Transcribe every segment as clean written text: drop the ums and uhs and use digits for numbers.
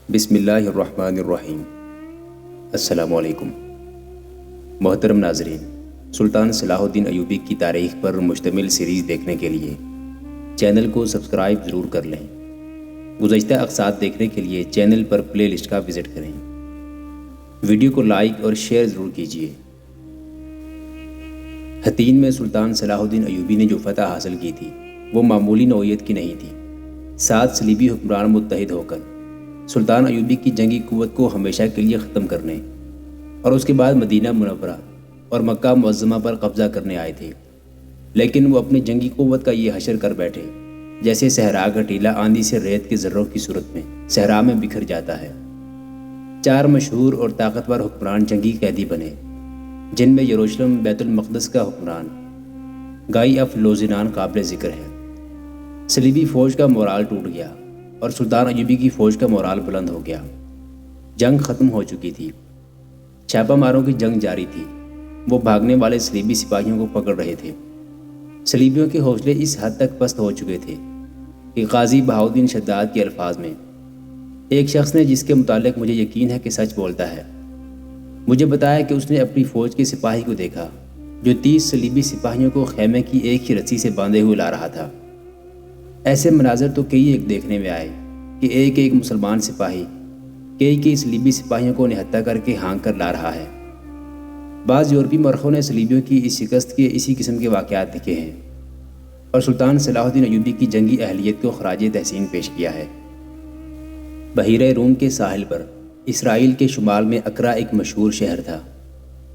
بسم اللہ الرحمن الرحیم۔ السلام علیکم محترم ناظرین، سلطان صلاح الدین ایوبی کی تاریخ پر مشتمل سیریز دیکھنے کے لیے چینل کو سبسکرائب ضرور کر لیں۔ گزشتہ اقساط دیکھنے کے لیے چینل پر پلے لسٹ کا وزٹ کریں۔ ویڈیو کو لائک اور شیئر ضرور کیجیے۔ حطین میں سلطان صلاح الدین ایوبی نے جو فتح حاصل کی تھی وہ معمولی نوعیت کی نہیں تھی۔ 7 صلیبی حکمران متحد ہو کر سلطان ایوبی کی جنگی قوت کو ہمیشہ کے لیے ختم کرنے اور اس کے بعد مدینہ منورہ اور مکہ معظمہ پر قبضہ کرنے آئے تھے، لیکن وہ اپنی جنگی قوت کا یہ حشر کر بیٹھے جیسے صحرا کا ٹیلا آندھی سے ریت کے ذروں کی صورت میں صحرا میں بکھر جاتا ہے۔ 4 مشہور اور طاقتور حکمران جنگی قیدی بنے، جن میں یروشلم بیت المقدس کا حکمران گائی آف لوزینان قابل ذکر ہے۔ صلیبی فوج کا مورال ٹوٹ گیا اور سلطان ایوبی کی فوج کا مورال بلند ہو گیا۔ جنگ ختم ہو چکی تھی، چھاپا ماروں کی جنگ جاری تھی۔ وہ بھاگنے والے صلیبی سپاہیوں کو پکڑ رہے تھے۔ صلیبیوں کے حوصلے اس حد تک پست ہو چکے تھے کہ قاضی بہاؤالدین شداد کے الفاظ میں ایک شخص نے، جس کے متعلق مجھے یقین ہے کہ سچ بولتا ہے، مجھے بتایا کہ اس نے اپنی فوج کے سپاہی کو دیکھا جو 30 صلیبی سپاہیوں کو خیمے کی ایک ہی رسی سے باندھے ہوئے لا رہا تھا۔ ایسے مناظر تو کئی ایک دیکھنے میں آئے کہ ایک مسلمان سپاہی کئی صلیبی سپاہیوں کو نہتہ کر کے ہانک کر لا رہا ہے۔ بعض یورپی مورخوں نے صلیبیوں کی اس شکست کے اسی قسم کے واقعات لکھے ہیں اور سلطان صلاح الدین ایوبی کی جنگی اہلیت کو خراج تحسین پیش کیا ہے۔ بحیرہ روم کے ساحل پر اسرائیل کے شمال میں اکرا ایک مشہور شہر تھا،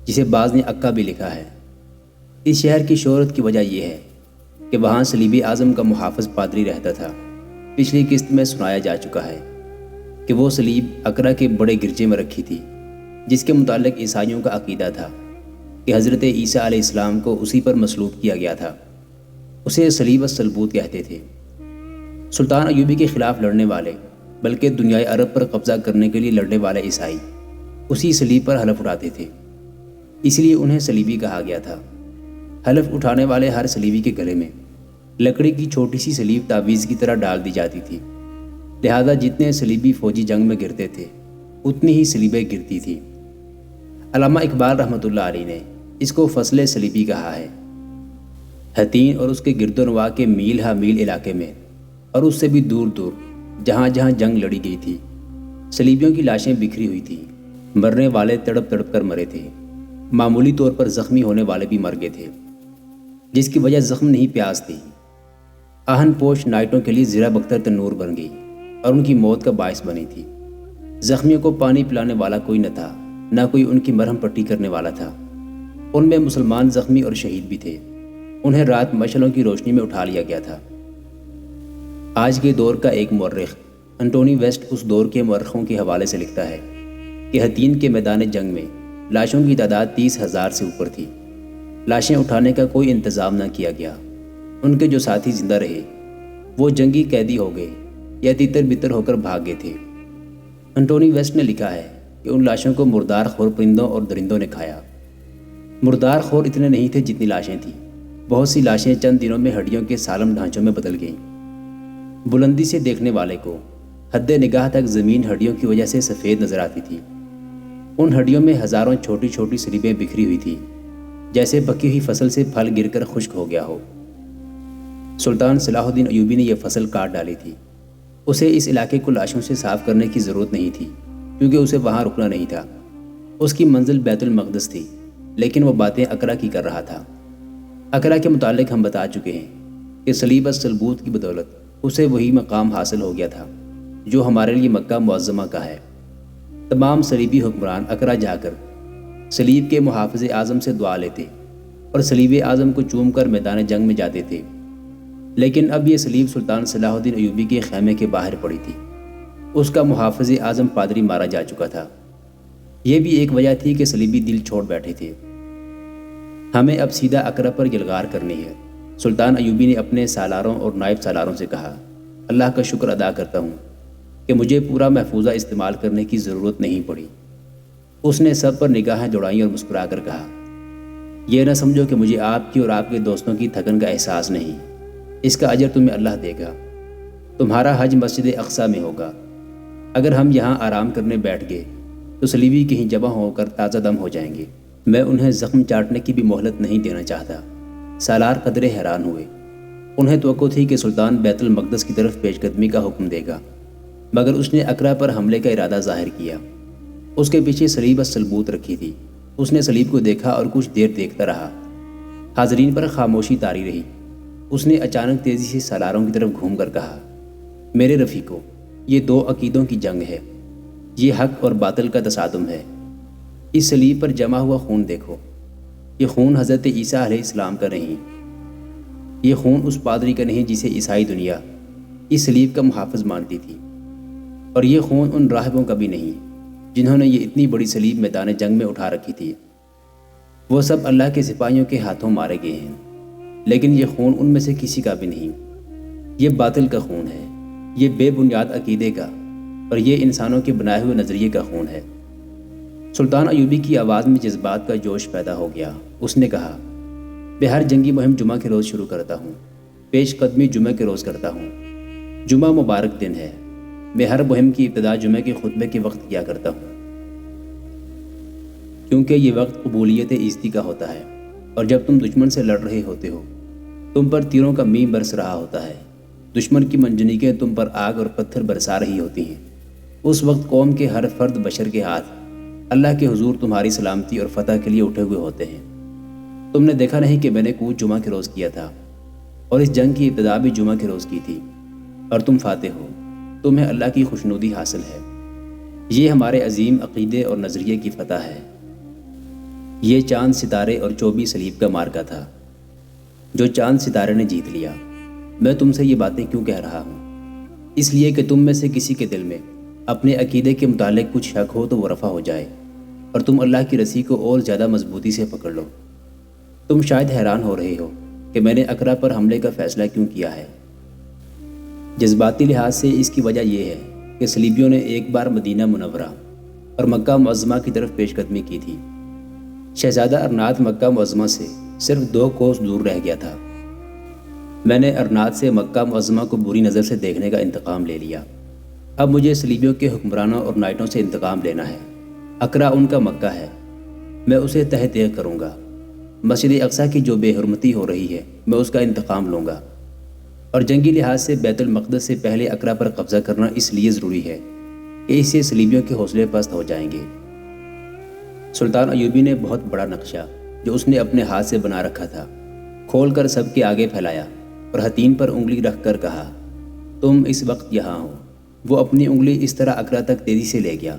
جسے بعض نے اکا بھی لکھا ہے۔ اس شہر کی شہرت کی وجہ یہ ہے کہ وہاں صلیبی اعظم کا محافظ پادری رہتا تھا۔ پچھلی قسط میں سنایا جا چکا ہے کہ وہ صلیب اکرا کے بڑے گرجے میں رکھی تھی، جس کے متعلق عیسائیوں کا عقیدہ تھا کہ حضرت عیسیٰ علیہ السلام کو اسی پر مصلوب کیا گیا تھا۔ اسے صلیب الصلبوت کہتے تھے۔ سلطان ایوبی کے خلاف لڑنے والے، بلکہ دنیائے عرب پر قبضہ کرنے کے لیے لڑنے والے عیسائی اسی صلیب پر حلف اٹھاتے تھے، اس لیے انہیں صلیبی کہا گیا تھا۔ حلف اٹھانے والے ہر صلیبی کے گلے میں لکڑی کی چھوٹی سی صلیب تعویذ کی طرح ڈال دی جاتی تھی، لہذا جتنے صلیبی فوجی جنگ میں گرتے تھے اتنی ہی صلیبیں گرتی تھیں۔ علامہ اقبال رحمۃ اللہ علیہ نے اس کو فصل صلیبی کہا ہے۔ حطین اور اس کے گرد و نواح کے میل ہا میل علاقے میں اور اس سے بھی دور دور جہاں جہاں جنگ لڑی گئی تھی، صلیبیوں کی لاشیں بکھری ہوئی تھیں۔ مرنے والے تڑپ تڑپ کر مرے تھے، معمولی طور پر زخمی ہونے والے بھی مر گئے تھے، جس کی وجہ زخم نہیں پیاس تھی۔ آہن پوش نائٹوں کے لیے زرہ بختر تنور بن گئی اور ان کی موت کا باعث بنی تھی۔ زخمیوں کو پانی پلانے والا کوئی نہ تھا، نہ کوئی ان کی مرہم پٹی کرنے والا تھا۔ ان میں مسلمان زخمی اور شہید بھی تھے۔ انہیں رات مشعلوں کی روشنی میں اٹھا لیا گیا تھا۔ آج کے دور کا ایک مورخ انٹونی ویسٹ اس دور کے مورخوں کے حوالے سے لکھتا ہے کہ حطین کے میدان جنگ میں لاشوں کی تعداد 30,000 سے اوپر تھی۔ لاشیں اٹھانے کا کوئی انتظام نہ کیا گیا۔ ان کے جو ساتھی زندہ رہے وہ جنگی قیدی ہو گئے یا تیتر بتر ہو کر بھاگ گئے تھے۔ انٹونی ویسٹ نے لکھا ہے کہ ان لاشوں کو مردار خور پرندوں اور درندوں نے کھایا۔ مردار خور اتنے نہیں تھے جتنی لاشیں تھیں۔ بہت سی لاشیں چند دنوں میں ہڈیوں کے سالم ڈھانچوں میں بدل گئیں۔ بلندی سے دیکھنے والے کو حد نگاہ تک زمین ہڈیوں کی وجہ سے سفید نظر آتی تھی۔ ان ہڈیوں میں ہزاروں چھوٹی چھوٹی صلیبیں بکھری ہوئی تھیں، جیسے پکی ہوئی فصل سے پھل گر کر خشک ہو گیا ہو۔ سلطان صلاح الدین ایوبی نے یہ فصل کاٹ ڈالی تھی۔ اسے اس علاقے کو لاشوں سے صاف کرنے کی ضرورت نہیں تھی، کیونکہ اسے وہاں رکنا نہیں تھا۔ اس کی منزل بیت المقدس تھی، لیکن وہ باتیں اکرا کی کر رہا تھا۔ اکرا کے متعلق ہم بتا چکے ہیں کہ صلیب الصلبوت کی بدولت اسے وہی مقام حاصل ہو گیا تھا جو ہمارے لیے مکہ معظمہ کا ہے۔ تمام صلیبی حکمران اکرا جا کر صلیب کے محافظ اعظم سے دعا لیتے اور صلیب اعظم کو چوم کر میدان جنگ میں جاتے تھے، لیکن اب یہ صلیب سلطان صلاح الدین ایوبی کے خیمے کے باہر پڑی تھی۔ اس کا محافظ اعظم پادری مارا جا چکا تھا۔ یہ بھی ایک وجہ تھی کہ صلیبی دل چھوڑ بیٹھے تھے۔ ہمیں اب سیدھا اکرا پر یلغار کرنی ہے۔ سلطان ایوبی نے اپنے سالاروں اور نائب سالاروں سے کہا، اللہ کا شکر ادا کرتا ہوں کہ مجھے پورا محفوظہ استعمال کرنے کی ضرورت نہیں پڑی۔ اس نے سب پر نگاہیں دوڑائیں اور مسکرا کر کہا، یہ نہ سمجھو کہ مجھے آپ کی اور آپ کے دوستوں کی تھکن کا احساس نہیں، اس کا اجر تمہیں اللہ دے گا۔ تمہارا حج مسجد اقصی میں ہوگا۔ اگر ہم یہاں آرام کرنے بیٹھ گئے تو صلیبی کہیں جمع ہو کر تازہ دم ہو جائیں گے۔ میں انہیں زخم چاٹنے کی بھی مہلت نہیں دینا چاہتا۔ سالار قدرے حیران ہوئے۔ انہیں توقع تھی کہ سلطان بیت المقدس کی طرف پیش قدمی کا حکم دے گا، مگر اس نے اقرا پر حملے کا ارادہ ظاہر کیا۔ اس کے پیچھے صلیب السلبوت رکھی تھی۔ اس نے صلیب کو دیکھا اور کچھ دیر دیکھتا رہا۔ حاضرین پر خاموشی طاری رہی۔ اس نے اچانک تیزی سے سالاروں کی طرف گھوم کر کہا، میرے رفیقو، یہ دو عقیدوں کی جنگ ہے۔ یہ حق اور باطل کا تصادم ہے۔ اس صلیب پر جمع ہوا خون دیکھو۔ یہ خون حضرت عیسیٰ علیہ السلام کا نہیں۔ یہ خون اس پادری کا نہیں جسے عیسائی دنیا اس صلیب کا محافظ مانتی تھی، اور یہ خون ان راہبوں کا بھی نہیں جنہوں نے یہ اتنی بڑی صلیب میدان جنگ میں اٹھا رکھی تھی۔ وہ سب اللہ کے سپاہیوں کے ہاتھوں مارے گئے ہیں، لیکن یہ خون ان میں سے کسی کا بھی نہیں۔ یہ باطل کا خون ہے، یہ بے بنیاد عقیدے کا اور یہ انسانوں کے بنائے ہوئے نظریے کا خون ہے۔ سلطان ایوبی کی آواز میں جذبات کا جوش پیدا ہو گیا۔ اس نے کہا، میں ہر جنگی مہم جمعہ کے روز شروع کرتا ہوں، پیش قدمی جمعہ کے روز کرتا ہوں۔ جمعہ مبارک دن ہے۔ میں ہر مہم کی ابتدا جمعہ کے خطبے کے وقت کیا کرتا ہوں، کیونکہ یہ وقت قبولیت عزتی کا ہوتا ہے، اور جب تم دشمن سے لڑ رہے ہوتے ہو تم پر تیروں کا میم برس رہا ہوتا ہے، دشمن کی منجنیقیں تم پر آگ اور پتھر برسا رہی ہوتی ہیں۔ اس وقت قوم کے ہر فرد بشر کے ہاتھ اللہ کے حضور تمہاری سلامتی اور فتح کے لیے اٹھے ہوئے ہوتے ہیں۔ تم نے دیکھا نہیں کہ میں نے کوچ جمعہ کے روز کیا تھا، اور اس جنگ کی ابتدا بھی جمعہ کے روز کی تھی، اور تم فاتح ہو، تمہیں اللہ کی خوشنودی حاصل ہے۔ یہ ہمارے عظیم عقیدے اور نظریے کی فتح ہے۔ یہ چاند ستارے اور 24 صلیب کا مارکا تھا جو چاند ستارے نے جیت لیا۔ میں تم سے یہ باتیں کیوں کہہ رہا ہوں؟ اس لیے کہ تم میں سے کسی کے دل میں اپنے عقیدے کے متعلق کچھ شک ہو تو وہ رفع ہو جائے، اور تم اللہ کی رسی کو اور زیادہ مضبوطی سے پکڑ لو۔ تم شاید حیران ہو رہے ہو کہ میں نے اقرا پر حملے کا فیصلہ کیوں کیا ہے۔ جذباتی لحاظ سے اس کی وجہ یہ ہے کہ صلیبیوں نے ایک بار مدینہ منورہ اور مکہ معظمہ کی طرف پیش قدمی کی تھی۔ شہزادہ ارناط مکہ معظمہ سے صرف 2 کوس دور رہ گیا تھا۔ میں نے ارناط سے مکہ معظمہ کو بری نظر سے دیکھنے کا انتقام لے لیا۔ اب مجھے صلیبیوں کے حکمرانوں اور نائٹوں سے انتقام لینا ہے۔ اقرا ان کا مکہ ہے، میں اسے تہہ تیغ کروں گا۔ مسجد اقصیٰ کی جو بے حرمتی ہو رہی ہے میں اس کا انتقام لوں گا، اور جنگی لحاظ سے بیت المقدس سے پہلے اقرا پر قبضہ کرنا اس لیے ضروری ہے کہ اس سے صلیبیوں کے حوصلے پست ہو جائیں گے۔ سلطان ایوبی نے بہت بڑا نقشہ جو اس نے اپنے ہاتھ سے بنا رکھا تھا کھول کر سب کے آگے پھیلایا اور ہتھین پر انگلی رکھ کر کہا، تم اس وقت یہاں ہو۔ وہ اپنی انگلی اس طرح اقرا تک تیزی سے لے گیا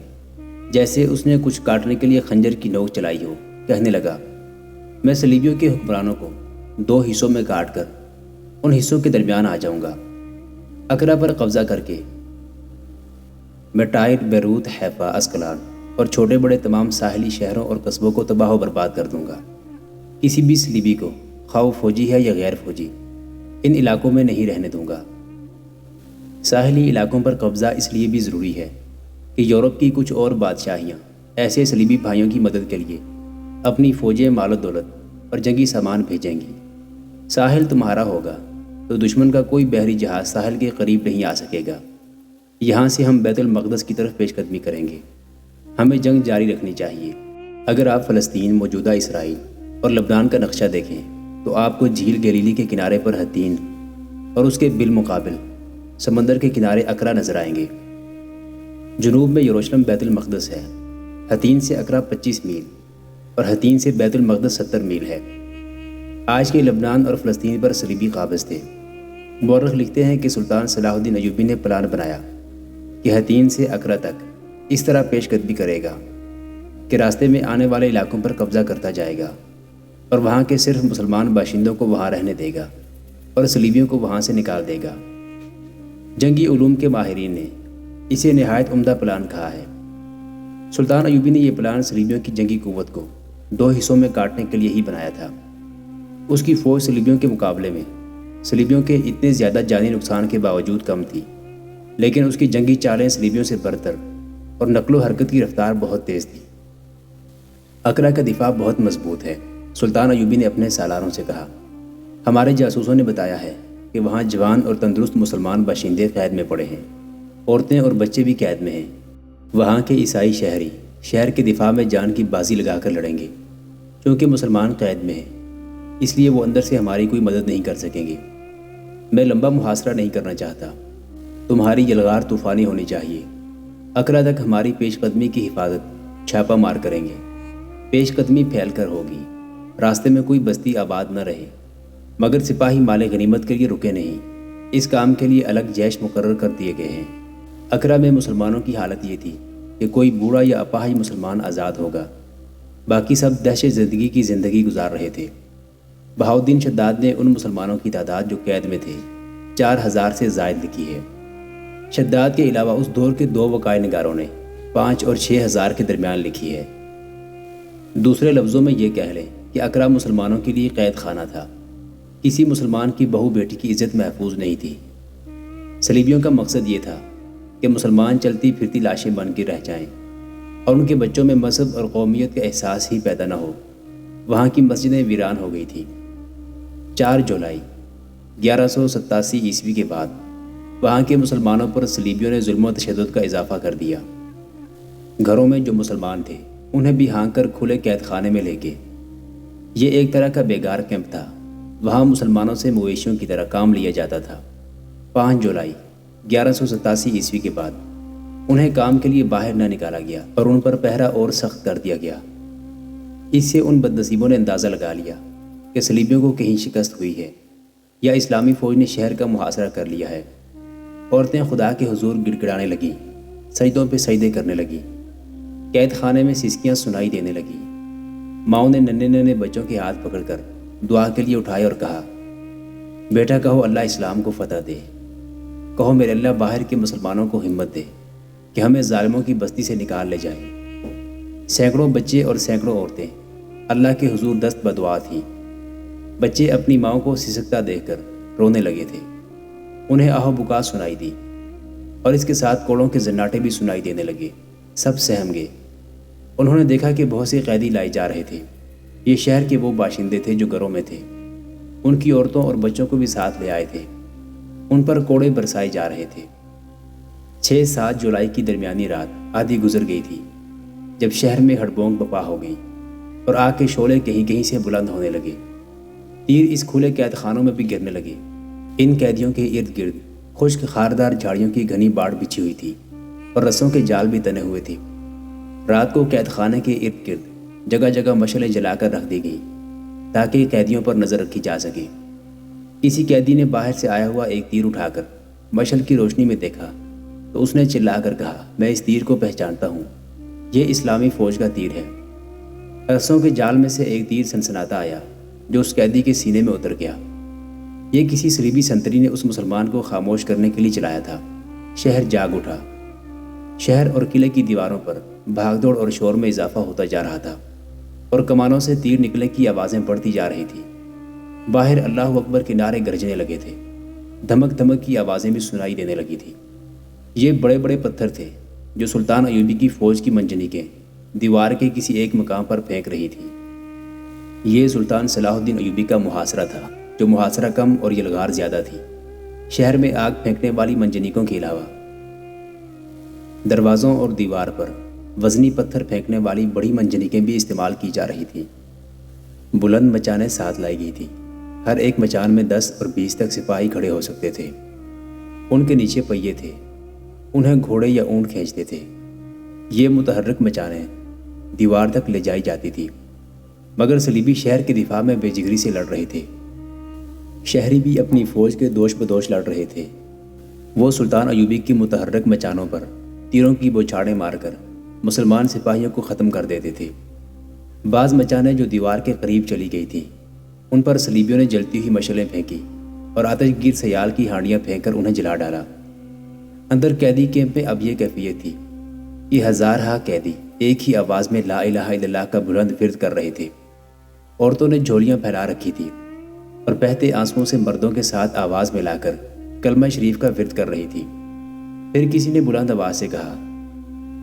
جیسے اس نے کچھ کاٹنے کے لیے خنجر کی نوک چلائی ہو۔ کہنے لگا، میں صلیبیوں کے حکمرانوں کو 2 حصوں میں کاٹ کر ان حصوں کے درمیان آ جاؤں گا۔ اقرا پر قبضہ کر کے میں ٹائر، بیروت، حیفا، اسکلان اور چھوٹے بڑے تمام ساحلی شہروں اور قصبوں کو تباہ و برباد کر دوں گا۔ کسی بھی صلیبی کو، خواہ وہ فوجی ہے یا غیر فوجی، ان علاقوں میں نہیں رہنے دوں گا۔ ساحلی علاقوں پر قبضہ اس لیے بھی ضروری ہے کہ یورپ کی کچھ اور بادشاہیاں ایسے صلیبی بھائیوں کی مدد کے لیے اپنی فوجیں، مال و دولت اور جنگی سامان بھیجیں گی۔ ساحل تمہارا ہوگا تو دشمن کا کوئی بحری جہاز ساحل کے قریب نہیں آ سکے گا۔ یہاں سے ہم بیت المقدس کی طرف پیش قدمی کریں گے۔ ہمیں جنگ جاری رکھنی چاہیے۔ اگر آپ فلسطین، موجودہ اسرائیل اور لبنان کا نقشہ دیکھیں تو آپ کو جھیل گلیلی کے کنارے پر ہتین اور اس کے بالمقابل سمندر کے کنارے اقرا نظر آئیں گے۔ جنوب میں یروشلم بیت المقدس ہے۔ ہتین سے اقرا 25 میل اور ہتین سے بیت المقدس 70 میل ہے۔ آج کے لبنان اور فلسطین پر صلیبی قابض تھے۔ مورخ لکھتے ہیں کہ سلطان صلاح الدین ایوبی نے پلان بنایا کہ ہتین سے اقرا تک اس طرح پیش قدمی کرے گا کہ راستے میں آنے والے علاقوں پر قبضہ کرتا جائے گا اور وہاں کے صرف مسلمان باشندوں کو وہاں رہنے دے گا اور صلیبیوں کو وہاں سے نکال دے گا۔ جنگی علوم کے ماہرین نے اسے نہایت عمدہ پلان کہا ہے۔ سلطان ایوبی نے یہ پلان صلیبیوں کی جنگی قوت کو 2 حصوں میں کاٹنے کے لیے ہی بنایا تھا۔ اس کی فوج صلیبیوں کے مقابلے میں صلیبیوں کے اتنے زیادہ جانی نقصان کے باوجود کم تھی، لیکن اس کی جنگی چالیں صلیبیوں سے برتر اور نقل و حرکت کی رفتار بہت تیز تھی۔ اقرا کا دفاع بہت مضبوط ہے۔ سلطان ایوبی نے اپنے سالاروں سے کہا، ہمارے جاسوسوں نے بتایا ہے کہ وہاں جوان اور تندرست مسلمان باشندے قید میں پڑے ہیں۔ عورتیں اور بچے بھی قید میں ہیں۔ وہاں کے عیسائی شہری شہر کے دفاع میں جان کی بازی لگا کر لڑیں گے۔ چونکہ مسلمان قید میں ہیں اس لیے وہ اندر سے ہماری کوئی مدد نہیں کر سکیں گے۔ میں لمبا محاصرہ نہیں کرنا چاہتا، تمہاری یلغار طوفانی ہونی چاہیے۔ اقرا تک ہماری پیش قدمی کی حفاظت چھاپا مار کریں گے۔ پیش قدمی پھیل کر ہوگی، راستے میں کوئی بستی آباد نہ رہے، مگر سپاہی مال غنیمت کے لیے رکے نہیں۔ اس کام کے لیے الگ جیش مقرر کر دیے گئے ہیں۔ اقرا میں مسلمانوں کی حالت یہ تھی کہ کوئی بوڑھا یا اپاہج مسلمان آزاد ہوگا، باقی سب دہشت زدگی کی زندگی گزار رہے تھے۔ بہاؤالدین شداد نے ان مسلمانوں کی تعداد جو قید میں تھے 4000 سے زائد لکھی ہے۔ شداد کے علاوہ اس دور کے 2 وقائع نگاروں نے 5 اور 6000 کے درمیان لکھی ہے۔ دوسرے لفظوں میں یہ کہہ لیں کہ اقرا مسلمانوں کے لیے قید خانہ تھا۔ کسی مسلمان کی بہو بیٹی کی عزت محفوظ نہیں تھی۔ صلیبیوں کا مقصد یہ تھا کہ مسلمان چلتی پھرتی لاشیں بن کے رہ جائیں اور ان کے بچوں میں مذہب اور قومیت کا احساس ہی پیدا نہ ہو۔ وہاں کی مسجدیں ویران ہو گئی تھیں۔ 4 جولائی 1187 عیسوی کے بعد وہاں کے مسلمانوں پر صلیبیوں نے ظلم و تشدد کا اضافہ کر دیا۔ گھروں میں جو مسلمان تھے انہیں بھی ہانک کر کھلے قید خانے میں لے گئے۔ یہ ایک طرح کا بیگار کیمپ تھا۔ وہاں مسلمانوں سے مویشیوں کی طرح کام لیا جاتا تھا۔ 5 جولائی 1187 عیسوی کے بعد انہیں کام کے لیے باہر نہ نکالا گیا اور ان پر پہرا اور سخت کر دیا گیا۔ اس سے ان بدنصیبوں نے اندازہ لگا لیا کہ صلیبیوں کو کہیں شکست ہوئی ہے یا اسلامی فوج نے شہر کا محاصرہ کر لیا ہے۔ عورتیں خدا کے حضور گڑ گڑانے لگیں، سجدوں پہ سجدے کرنے لگیں۔ قید خانے میں سسکیاں سنائی دینے لگیں۔ ماؤں نے ننھے ننھے بچوں کے ہاتھ پکڑ کر دعا کے لیے اٹھائے اور کہا، بیٹا کہو اللہ اسلام کو فتح دے، کہو میرے اللہ باہر کے مسلمانوں کو ہمت دے کہ ہمیں ظالموں کی بستی سے نکال لے جائیں۔ سینکڑوں بچے اور سینکڑوں عورتیں اللہ کے حضور دست بدعا تھیں۔ بچے اپنی ماؤں کو سسکتا دیکھ کر رونے لگے تھے۔ انہیں آہ و بکا سنائی دی اور اس کے ساتھ کوڑوں کے زناٹے بھی سنائی دینے لگے۔ سب سہم گئے۔ انہوں نے دیکھا کہ بہت سے قیدی لائے جا رہے تھے۔ یہ شہر کے وہ باشندے تھے جو گھروں میں تھے۔ ان کی عورتوں اور بچوں کو بھی ساتھ لے آئے تھے۔ ان پر کوڑے برسائے جا رہے تھے۔ 6-7 جولائی کی درمیانی رات آدھی گزر گئی تھی جب شہر میں ہڑبونگ بپا ہو گئی اور آگ کے شعلے کہیں کہیں سے بلند ہونے لگے۔ تیر اس کھلے قید خانوں میں بھی گرنے لگے۔ ان قیدیوں کے ارد گرد خشک خاردار جھاڑیوں کی گھنی باڑ بچھی ہوئی تھی اور رسوں کے جال بھی تنے ہوئے تھے۔ رات کو قید خانے کے ارد گرد جگہ جگہ مشعلیں جلا کر رکھ دی گئیں تاکہ قیدیوں پر نظر رکھی جا سکے۔ کسی قیدی نے باہر سے آیا ہوا ایک تیر اٹھا کر مشعل کی روشنی میں دیکھا تو اس نے چلا کر کہا، میں اس تیر کو پہچانتا ہوں، یہ اسلامی فوج کا تیر ہے۔ رسوں کے جال میں سے ایک تیر سنسناتا آیا جو اس قیدی کے سینے میں اتر گیا۔ یہ کسی صلیبی سنتری نے اس مسلمان کو خاموش کرنے کے لیے چلایا تھا۔ شہر جاگ اٹھا۔ شہر اور قلعے کی دیواروں پر بھاگ دوڑ اور شور میں اضافہ ہوتا جا رہا تھا اور کمانوں سے تیر نکلنے کی آوازیں بڑھتی جا رہی تھیں۔ باہر اللہ اکبر کے نعرے گرجنے لگے تھے۔ دھمک دھمک کی آوازیں بھی سنائی دینے لگی تھیں۔ یہ بڑے بڑے پتھر تھے جو سلطان ایوبی کی فوج کی منجنیقیں دیوار کے کسی ایک مقام پر پھینک رہی تھیں۔ یہ سلطان صلاح الدین ایوبی کا محاصرہ تھا، جو محاصرہ کم اور یلغار زیادہ تھی۔ شہر میں آگ پھینکنے والی منجنیقوں کے علاوہ دروازوں اور دیوار پر وزنی پتھر پھینکنے والی بڑی منجنیقیں بھی استعمال کی جا رہی تھیں۔ بلند مچانیں ساتھ لائی گئی تھیں۔ ہر ایک مچان میں 10 اور 20 تک سپاہی کھڑے ہو سکتے تھے۔ ان کے نیچے پہیے تھے، انہیں گھوڑے یا اونٹ کھینچتے تھے۔ یہ متحرک مچانیں دیوار تک لے جائی جاتی تھی، مگر صلیبی شہر کے دفاع میں بے جگری سے لڑ رہے تھے۔ شہری بھی اپنی فوج کے دوش بدوش لڑ رہے تھے۔ وہ سلطان ایوبی کی متحرک مچانوں پر تیروں کی بوچھاڑیں مار کر مسلمان سپاہیوں کو ختم کر دیتے تھے۔ بعض مچانیں جو دیوار کے قریب چلی گئی تھیں، ان پر صلیبیوں نے جلتی ہوئی مشعلیں پھینکی اور آتش گیر سیال کی ہانڈیاں پھینک کر انہیں جلا ڈالا۔ اندر قیدی کیمپ میں اب یہ کیفیت تھی کہ ہزارہا قیدی ایک ہی آواز میں لا الہ الا اللہ کا بلند ورد کر رہے تھے۔ عورتوں نے جھولیاں پھیلا رکھی تھی اور بہتے آنسوؤں سے مردوں کے ساتھ آواز ملا کر کلمہ شریف کا ورد کر رہی تھی۔ پھر کسی نے بلند آواز سے کہا،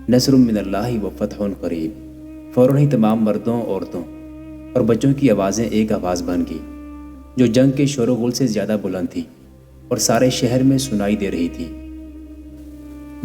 نصر من اللہ و فتح قریب۔ فوراً ہی تمام مردوں، عورتوں اور بچوں کی آوازیں ایک آواز بن گئی جو جنگ کے شور و غل سے زیادہ بلند تھی اور سارے شہر میں سنائی دے رہی تھی۔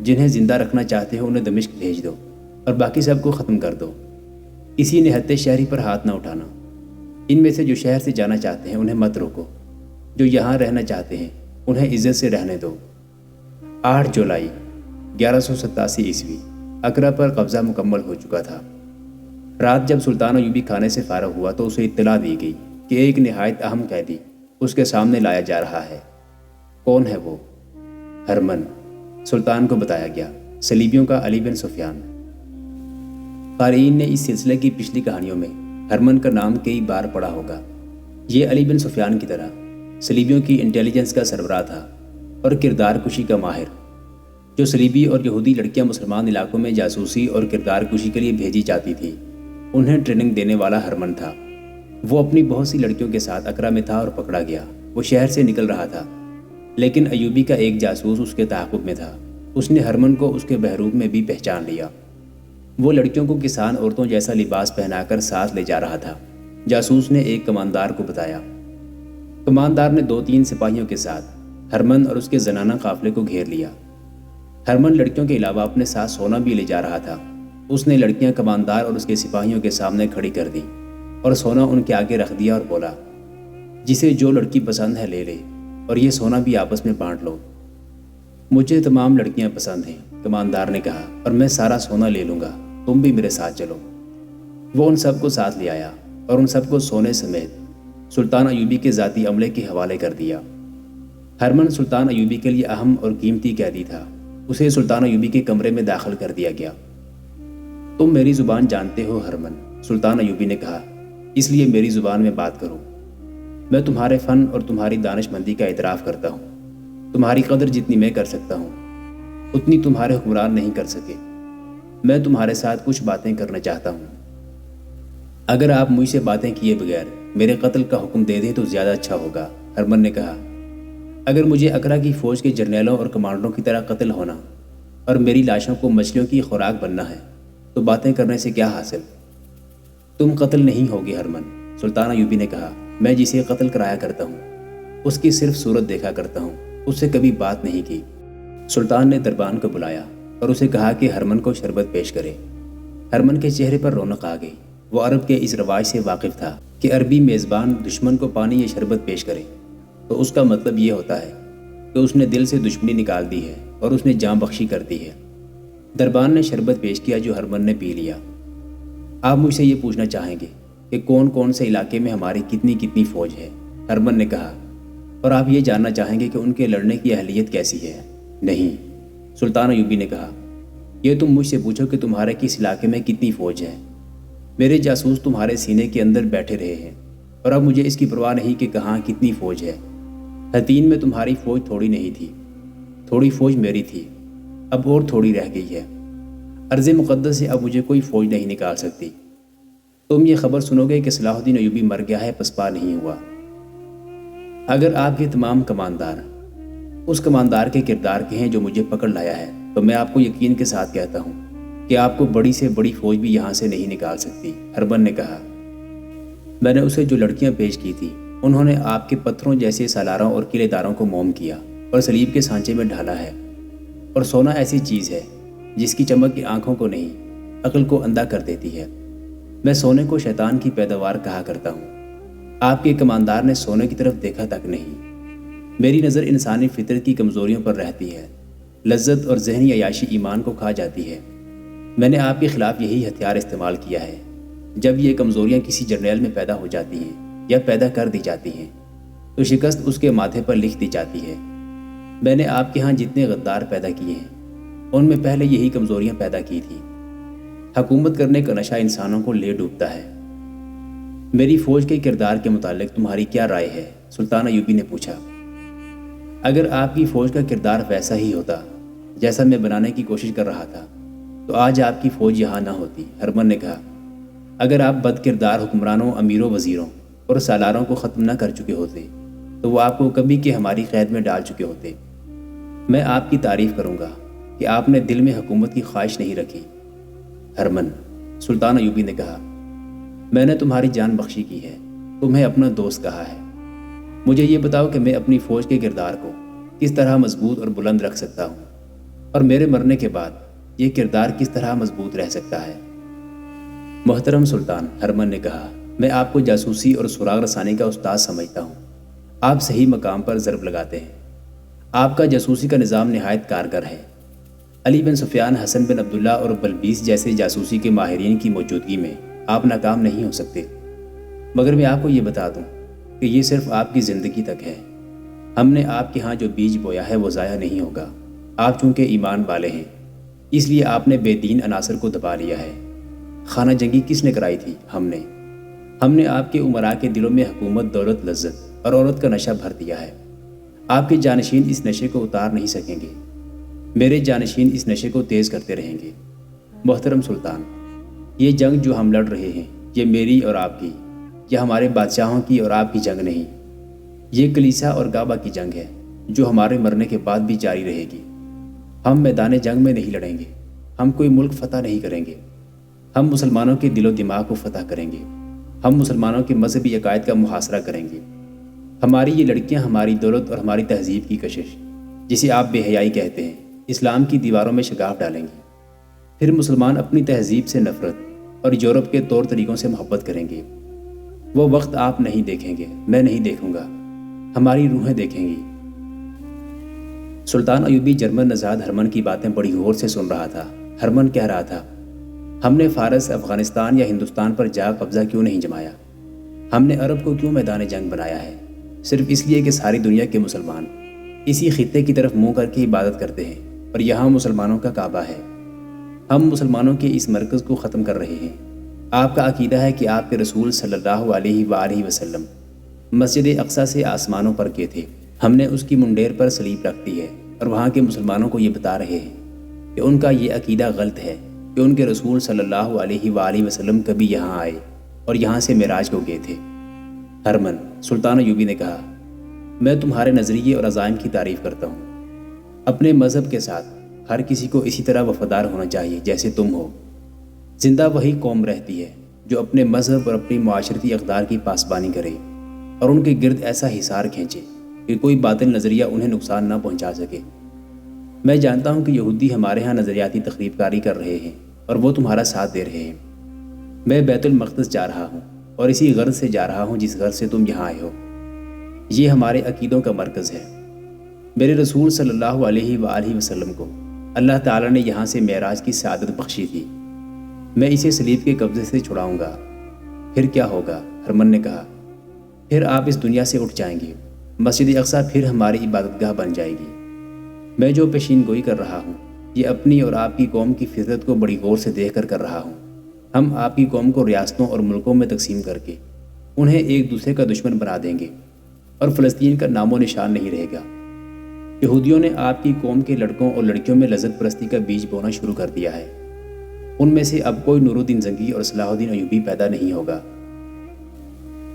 جنہیں زندہ رکھنا چاہتے ہو انہیں دمشق بھیج دو اور باقی سب کو ختم کر دو۔ کسی نہتے شہری پر ہاتھ نہ اٹھانا۔ ان میں سے جو شہر سے جانا چاہتے ہیں انہیں مت روکو، جو یہاں رہنا چاہتے ہیں انہیں عزت سے رہنے دو۔ 8 جولائی 1187 عیسوی اقرا پر قبضہ مکمل ہو چکا تھا۔ رات جب سلطان ایوبی کھانے سے فارغ ہوا تو اسے اطلاع دی گئی کہ ایک نہایت اہم قیدی اس کے سامنے لایا جا رہا ہے۔ کون ہے وہ؟ ہرمن۔ سلطان کو بتایا گیا، صلیبیوں کا علی بن سفیان۔ قارئین نے اس سلسلے کی پچھلی کہانیوں میں ہرمن کا نام کئی بار پڑھا ہوگا۔ یہ علی بن سفیان کی طرح صلیبیوں کی انٹیلیجنس کا سربراہ تھا اور کردار کشی کا ماہر۔ جو صلیبی اور یہودی لڑکیاں مسلمان علاقوں میں جاسوسی اور کردار کشی کے لیے بھیجی جاتی تھی انہیں ٹریننگ دینے والا ہرمن تھا۔ وہ اپنی بہت سی لڑکیوں کے ساتھ اقرا میں تھا اور پکڑا گیا۔ وہ شہر سے نکل رہا تھا لیکن ایوبی کا ایک جاسوس اس کے تعاقب میں تھا۔ اس نے ہرمن کو اس کے بحروب میں بھی پہچان لیا۔ وہ لڑکیوں کو کسان عورتوں جیسا لباس پہنا کر ساتھ لے جا رہا تھا۔ جاسوس نے ایک کماندار کو بتایا۔ کماندار نے 2-3 سپاہیوں کے ساتھ ہرمن اور اس کے زنانہ قافلے کو گھیر لیا۔ ہرمن لڑکیوں کے علاوہ اپنے ساتھ سونا بھی لے جا رہا تھا۔ اس نے لڑکیاں کماندار اور اس کے سپاہیوں کے سامنے کھڑی کر دی اور سونا ان کے آگے رکھ دیا اور بولا، جسے جو لڑکی پسند ہے لے لے اور یہ سونا بھی آپس میں بانٹ لو۔ مجھے تمام لڑکیاں پسند ہیں، کماندار نے کہا، اور میں سارا سونا لے لوں گا، تم بھی میرے ساتھ چلو۔ وہ ان سب کو ساتھ لے آیا اور ان سب کو سونے سمیت سلطان ایوبی کے ذاتی عملے کے حوالے کر دیا۔ ہرمن سلطان ایوبی کے لیے اہم اور قیمتی قیدی تھا۔ اسے سلطان ایوبی کے کمرے میں داخل کر دیا گیا۔ تم میری زبان جانتے ہو ہرمن، سلطان ایوبی نے کہا، اس لیے میری زبان میں بات کرو۔ میں تمہارے فن اور تمہاری دانش مندی کا اعتراف کرتا ہوں۔ تمہاری قدر جتنی میں کر سکتا ہوں اتنی تمہارے حکمران نہیں کر سکے۔ میں تمہارے ساتھ کچھ باتیں کرنا چاہتا ہوں۔ اگر آپ مجھ سے باتیں کیے بغیر میرے قتل کا حکم دے دیں تو زیادہ اچھا ہوگا، ہرمن نے کہا۔ اگر مجھے اقرا کی فوج کے جرنیلوں اور کمانڈروں کی طرح قتل ہونا اور میری لاشوں کو مچھلیوں کی خوراک بننا ہے تو باتیں کرنے سے کیا حاصل؟ تم قتل نہیں ہوگے ہرمن، سلطان ایوبی نے کہا۔ میں جسے قتل کرایا کرتا ہوں اس کی صرف صورت دیکھا کرتا ہوں، اس سے کبھی بات نہیں کی۔ سلطان نے دربان کو بلایا اور اسے کہا کہ ہرمن کو شربت پیش کرے۔ ہرمن کے چہرے پر رونق آ گئی۔ وہ عرب کے اس رواج سے واقف تھا کہ عربی میزبان دشمن کو پانی یا شربت پیش کرے تو اس کا مطلب یہ ہوتا ہے کہ اس نے دل سے دشمنی نکال دی ہے اور اس نے جان بخشی کر دی ہے۔ دربان نے شربت پیش کیا جو ہرمن نے پی لیا۔ آپ مجھ سے یہ پوچھنا چاہیں گے کہ کون کون سے علاقے میں ہماری کتنی فوج ہے، ہرمن نے کہا، اور آپ یہ جاننا چاہیں گے کہ ان کے لڑنے کی اہلیت کیسی ہے؟ نہیں، سلطان ایوبی نے کہا، یہ تم مجھ سے پوچھو کہ تمہارے کس علاقے میں کتنی فوج ہے۔ میرے جاسوس تمہارے سینے کے اندر بیٹھے رہے ہیں اور اب مجھے اس کی پرواہ نہیں کہ کہاں کتنی فوج ہے۔ حتین میں تمہاری فوج تھوڑی نہیں تھی، تھوڑی فوج میری تھی، اب اور تھوڑی رہ گئی ہے۔ ارض مقدس سے اب مجھے کوئی فوج نہیں نکال سکتی۔ تم یہ خبر سنو گے کہ صلاح الدین ایوبی مر گیا ہے، پسپا نہیں ہوا۔ اگر آپ کے تمام کماندار اس کماندار کے کردار کے ہیں جو مجھے پکڑ لایا ہے تو میں آپ کو یقین کے ساتھ کہتا ہوں کہ آپ کو بڑی سے بڑی فوج بھی یہاں سے نہیں نکال سکتی، ہرمن نے کہا۔ میں نے اسے جو لڑکیاں پیش کی تھی انہوں نے آپ کے پتھروں جیسے سالاروں اور قلعے داروں کو موم کیا اور صلیب کے سانچے میں ڈھالا ہے۔ اور سونا ایسی چیز ہے جس کی چمک کی آنکھوں کو نہیں عقل کو اندھا کر دیتی ہے۔ میں سونے کو شیطان کی پیداوار کہا کرتا ہوں۔ آپ کے کماندار نے سونے کی طرف دیکھا تک نہیں۔ میری نظر انسانی فطرت کی کمزوریوں پر رہتی ہے۔ لذت اور ذہنی عیاشی ایمان کو کھا جاتی ہے۔ میں نے آپ کے خلاف یہی ہتھیار استعمال کیا ہے۔ جب یہ کمزوریاں کسی جرنیل میں پیدا ہو جاتی ہیں یا پیدا کر دی جاتی ہیں تو شکست اس کے ماتھے پر لکھ دی جاتی ہے۔ میں نے آپ کے ہاں جتنے غدار پیدا کیے ہیں ان میں پہلے یہی کمزوریاں پیدا کی تھی۔ حکومت کرنے کا نشہ انسانوں کو لے ڈوبتا ہے۔ میری فوج کے کردار کے متعلق تمہاری کیا رائے ہے؟ سلطان ایوبی نے پوچھا۔ اگر آپ کی فوج کا کردار ویسا ہی ہوتا جیسا میں بنانے کی کوشش کر رہا تھا تو آج آپ کی فوج یہاں نہ ہوتی، ہرمن نے کہا۔ اگر آپ بد کردار حکمرانوں، امیروں، وزیروں اور سالاروں کو ختم نہ کر چکے ہوتے تو وہ آپ کو کبھی کے ہماری قید میں ڈال چکے ہوتے۔ میں آپ کی تعریف کروں گا کہ آپ نے دل میں حکومت کی خواہش نہیں رکھی، ہرمن، سلطان ایوبی نے کہا۔ میں نے تمہاری جان بخشی کی ہے، تمہیں اپنا دوست کہا ہے۔ مجھے یہ بتاؤ کہ میں اپنی فوج کے کردار کو کس طرح مضبوط اور بلند رکھ سکتا ہوں۔ اور میرے مرنے کے بعد یہ کردار کس طرح مضبوط رہ سکتا ہے؟ محترم سلطان، ہرمن نے کہا، میں آپ کو جاسوسی اور سراغ رسانی کا استاد سمجھتا ہوں۔ آپ صحیح مقام پر ضرب لگاتے ہیں۔ آپ کا جاسوسی کا نظام نہایت کارگر ہے۔ علی بن سفیان، حسن بن عبداللہ اور بلبیس جیسے جاسوسی کے ماہرین کی موجودگی میں آپ ناکام نہیں ہو سکتے۔ مگر میں آپ کو یہ بتا دوں کہ یہ صرف آپ کی زندگی تک ہے۔ ہم نے آپ کے ہاں جو بیج بویا ہے وہ ضائع نہیں ہوگا۔ آپ چونکہ ایمان والے ہیں، اس لیے آپ نے بے دین عناصر کو دبا لیا ہے۔ خانہ جنگی کس نے کرائی تھی؟ ہم نے آپ کے امراء کے دلوں میں حکومت، دولت، لذت اور عورت کا نشہ بھر دیا ہے۔ آپ کے جانشین اس نشے کو اتار نہیں سکیں گے۔ میرے جانشین اس نشے کو تیز کرتے رہیں گے۔ محترم سلطان، یہ جنگ جو ہم لڑ رہے ہیں، یہ میری اور آپ کی، یہ ہمارے بادشاہوں کی اور آپ کی جنگ نہیں۔ یہ کلیسا اور کعبہ کی جنگ ہے جو ہمارے مرنے کے بعد بھی جاری رہے گی۔ ہم میدان جنگ میں نہیں لڑیں گے۔ ہم کوئی ملک فتح نہیں کریں گے۔ ہم مسلمانوں کے دل و دماغ کو فتح کریں گے۔ ہم مسلمانوں کے مذہبی عقائد کا محاصرہ کریں گے۔ ہماری یہ لڑکیاں ہماری دولت اور ہماری تہذیب کی کشش، جسے آپ بے حیائی کہتے ہیں، اسلام کی دیواروں میں شگاف ڈالیں گے۔ پھر مسلمان اپنی تہذیب سے نفرت اور یورپ کے طور طریقوں سے محبت کریں گے۔ وہ وقت آپ نہیں دیکھیں گے، میں نہیں دیکھوں گا، ہماری روحیں دیکھیں گی۔ سلطان ایوبی جرمن نژاد ہرمن کی باتیں بڑی غور سے سن رہا تھا۔ ہرمن کہہ رہا تھا، ہم نے فارس، افغانستان یا ہندوستان پر جا قبضہ کیوں نہیں جمایا؟ ہم نے عرب کو کیوں میدان جنگ بنایا ہے؟ صرف اس لیے کہ ساری دنیا کے مسلمان اسی خطے کی طرف منہ کر کے عبادت کرتے ہیں اور یہاں مسلمانوں کا کعبہ ہے۔ ہم مسلمانوں کے اس مرکز کو ختم کر رہے ہیں۔ آپ کا عقیدہ ہے کہ آپ کے رسول صلی اللہ علیہ وآلہ وسلم مسجد اقصیٰ سے آسمانوں پر گئے تھے۔ ہم نے اس کی منڈیر پر صلیب رکھ دی ہے اور وہاں کے مسلمانوں کو یہ بتا رہے ہیں کہ ان کا یہ عقیدہ غلط ہے کہ ان کے رسول صلی اللہ علیہ وآلہ وسلم کبھی یہاں آئے اور یہاں سے معراج کو گئے تھے۔ ہرمن، سلطان ایوبی نے کہا، میں تمہارے نظریے اور عزائم کی تعریف کرتا ہوں۔ اپنے مذہب کے ساتھ ہر کسی کو اسی طرح وفادار ہونا چاہیے جیسے تم ہو۔ زندہ وہی قوم رہتی ہے جو اپنے مذہب اور اپنی معاشرتی اقدار کی پاسبانی کرے اور ان کے گرد ایسا حصار کھینچے کہ کوئی باطل نظریہ انہیں نقصان نہ پہنچا سکے۔ میں جانتا ہوں کہ یہودی ہمارے ہاں نظریاتی تخریب کاری کر رہے ہیں اور وہ تمہارا ساتھ دے رہے ہیں۔ میں بیت المقدس جا رہا ہوں اور اسی غرض سے جا رہا ہوں جس غرض سے تم یہاں آئے ہو۔ یہ ہمارے عقیدوں کا مرکز ہے۔ میرے رسول صلی اللہ علیہ وآلہ وسلم کو اللہ تعالیٰ نے یہاں سے معراج کی سعادت بخشی تھی۔ میں اسے صلیب کے قبضے سے چھڑاؤں گا۔ پھر کیا ہوگا؟ ہرمن نے کہا، پھر آپ اس دنیا سے اٹھ جائیں گے۔ مسجد اقصیٰ پھر ہماری عبادت گاہ بن جائے گی۔ میں جو پیشین گوئی کر رہا ہوں یہ اپنی اور آپ کی قوم کی فطرت کو بڑی غور سے دیکھ کر رہا ہوں۔ ہم آپ کی قوم کو ریاستوں اور ملکوں میں تقسیم کر کے انہیں ایک دوسرے کا دشمن بنا دیں گے اور فلسطین کا نام و نشان نہیں رہے گا۔ یہودیوں نے آپ کی قوم کے لڑکوں اور لڑکیوں میں لذت پرستی کا بیج بونا شروع کر دیا ہے۔ ان میں سے اب کوئی نور الدین زنگی اور صلاح الدین ایوبی پیدا نہیں ہوگا۔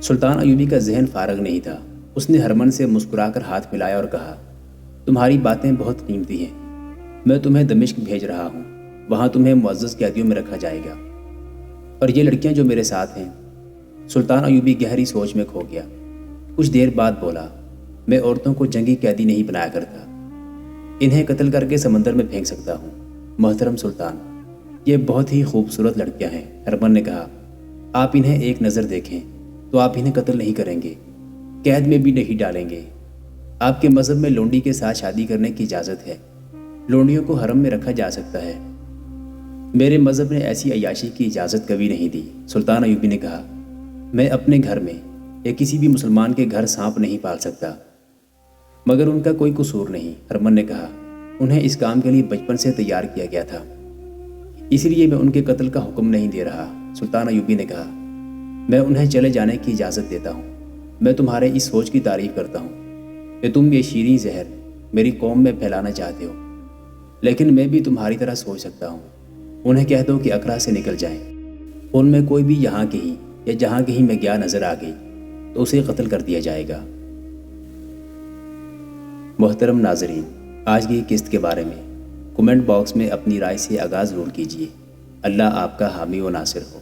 سلطان ایوبی کا ذہن فارغ نہیں تھا۔ اس نے ہرمن سے مسکرا کر ہاتھ ملایا اور کہا، تمہاری باتیں بہت قیمتی ہیں۔ میں تمہیں دمشق بھیج رہا ہوں، وہاں تمہیں معزز قیدیوں میں رکھا جائے گا۔ اور یہ لڑکیاں جو میرے ساتھ ہیں؟ سلطان ایوبی گہری سوچ میں کھو گیا۔ کچھ دیر بعد بولا، میں عورتوں کو جنگی قیدی نہیں بنایا کرتا، انہیں قتل کر کے سمندر میں پھینک سکتا ہوں۔ محترم سلطان، یہ بہت ہی خوبصورت لڑکیاں ہیں۔ ہرمن نے کہا، آپ انہیں ایک نظر دیکھیں تو آپ انہیں قتل نہیں کریں گے، قید میں بھی نہیں ڈالیں گے۔ آپ کے مذہب میں لونڈی کے ساتھ شادی کرنے کی اجازت ہے، لونڈیوں کو حرم میں رکھا جا سکتا ہے۔ میرے مذہب نے ایسی عیاشی کی اجازت کبھی نہیں دی۔ سلطان ایوبی نے کہا، میں اپنے گھر میں یا کسی بھی مسلمان کے گھر سانپ نہیں پال سکتا، مگر ان کا کوئی قصور نہیں۔ ہرمن نے کہا، انہیں اس کام کے لیے بچپن سے تیار کیا گیا تھا، اس لیے میں ان کے قتل کا حکم نہیں دے رہا۔ سلطان ایوبی نے کہا، میں انہیں چلے جانے کی اجازت دیتا ہوں۔ میں تمہارے اس سوچ کی تعریف کرتا ہوں کہ تم یہ شیریں زہر میری قوم میں پھیلانا چاہتے ہو، لیکن میں بھی تمہاری طرح سوچ سکتا ہوں۔ انہیں کہہ دو کہ اقرا سے نکل جائیں۔ ان میں کوئی بھی یہاں کہیں یا جہاں کہیں میں گیا نظر آ گئی تو اسے قتل کر دیا جائے گا۔ محترم ناظرین، آج کی قسط کے بارے میں کمنٹ باکس میں اپنی رائے سے آغاز ضرور کیجیے۔ اللہ آپ کا حامی و ناصر ہو۔